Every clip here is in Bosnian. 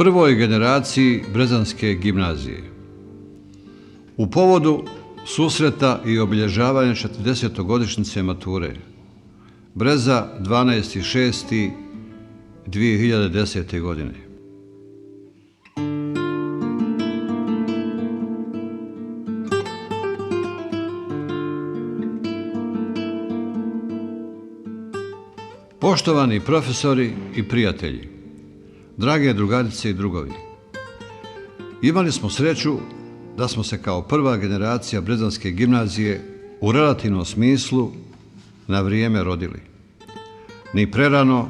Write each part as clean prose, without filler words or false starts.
prvoj generaciji Brezanske gimnazije. U povodu susreta i obilježavanja 40. mature Breza 12.6.2010. godine. Poštovani profesori i prijatelji, drage drugarice i drugovi, imali smo sreću da smo se kao prva generacija Brezanske gimnazije u relativnom smislu na vrijeme rodili. Ni prerano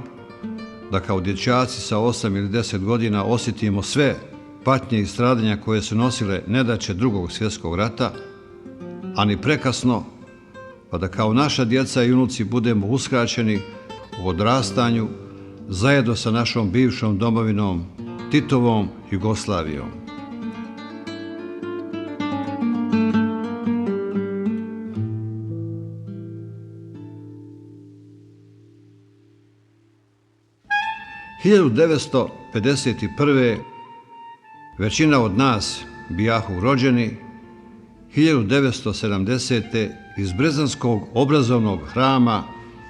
da kao dječaci sa 8 ili 10 godina osjetimo sve patnje i stradanja koje su nosile nedaće Drugog svjetskog rata, a ni prekasno pa da kao naša djeca i unuci budemo uskraćeni u odrastanju zajedno sa našom bivšom domovinom, Titovom Jugoslavijom. – 1951. većina od nas bijahu rođeni, 1970. iz Brezanskog obrazovnog hrama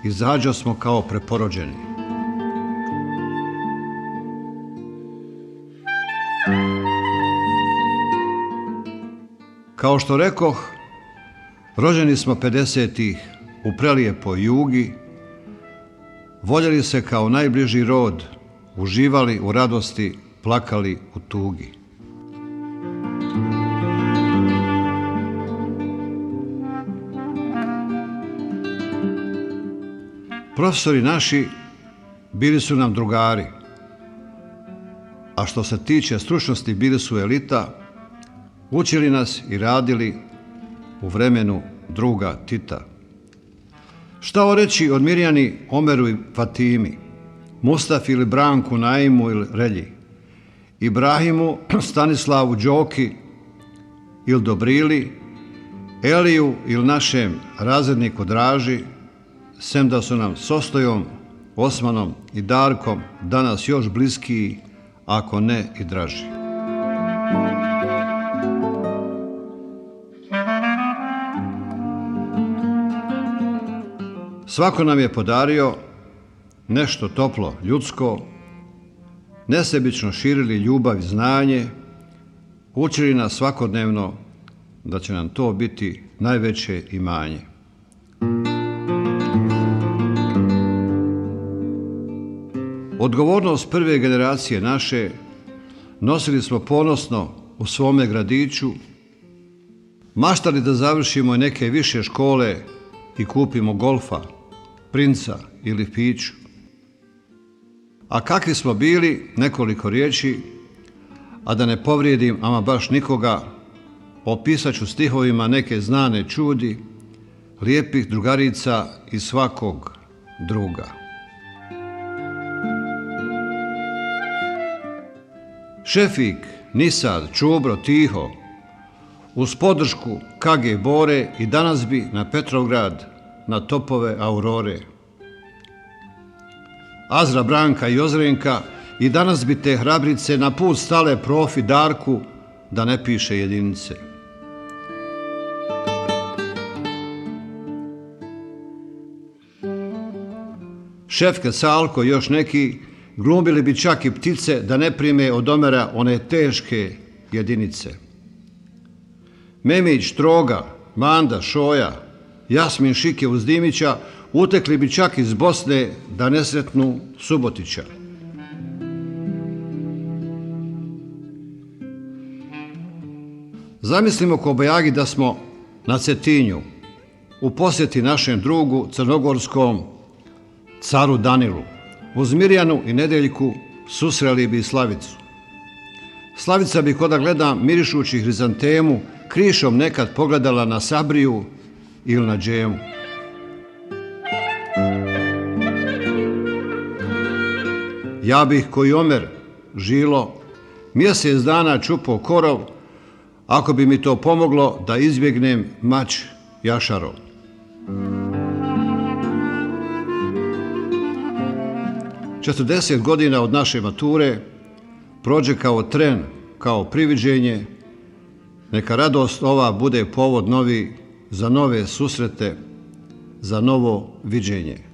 izađo smo kao preporođeni. Kao što rekoh, rođeni smo 50-ih u prelijepoj Jugi, voljeli se kao najbliži rod, uživali u radosti, plakali u tugi. Profesori naši bili su nam drugari, a što se tiče stručnosti bili su elita, učili nas i radili u vremenu druga Tita. Šta o reći od Mirjani, Omeru i Fatimi, Mustafi ili Branku, Naimu ili Relji, Ibrahimu, Stanislavu, Đoki ili Dobrili, Eliju ili našem razredniku Draži, sem da su nam s Ostojom, Osmanom i Darkom danas još bliskiji, ako ne i draži. Svako nam je podario nešto toplo, ljudsko, nesebično širili ljubav i znanje, učili nas svakodnevno da će nam to biti najveće imanje. Odgovornost prve generacije naše nosili smo ponosno u svome gradiću, maštali da završimo neke više škole i kupimo golfa, princa ili piću. A kakvi smo bili, nekoliko riječi, a da ne povrijedim ama baš nikoga, opisat ću stihovima neke znane čudi, lijepih drugarica i svakog druga. Šefik, Nisad, Čubro, Tiho, uz podršku KG Bore i danas bi na Petrograd, na topove Aurore. Azra, Branka i Ozrenka i danas bi te hrabrice na put stale profi Darku da ne piše jedinice. Šefke, Salko i još neki glumili bi čak i ptice da ne prime od Omera one teške jedinice. Memić, Troga, Manda, Šoja, Jasmin, Šike uz Dimića utekli bi čak iz Bosne da ne sretnu Subotića. Zamislimo kobajagi da smo na Cetinju u posjeti našem drugu crnogorskom caru Danilu. Uz Mirjanu i Nedeljku susreli bi Slavicu. Slavica bi koda gleda mirišući hrizantemu krišom nekad pogledala na Sabriju ili na Džemu. Ja bih koji Omer, Žilo, mjesec dana čupao korov, ako bi mi to pomoglo da izbjegnem mač Jašarov. – 40 godina od naše mature prođe kao tren, kao priviđenje, neka radost ova bude povod novi za nove susrete, za novo viđenje.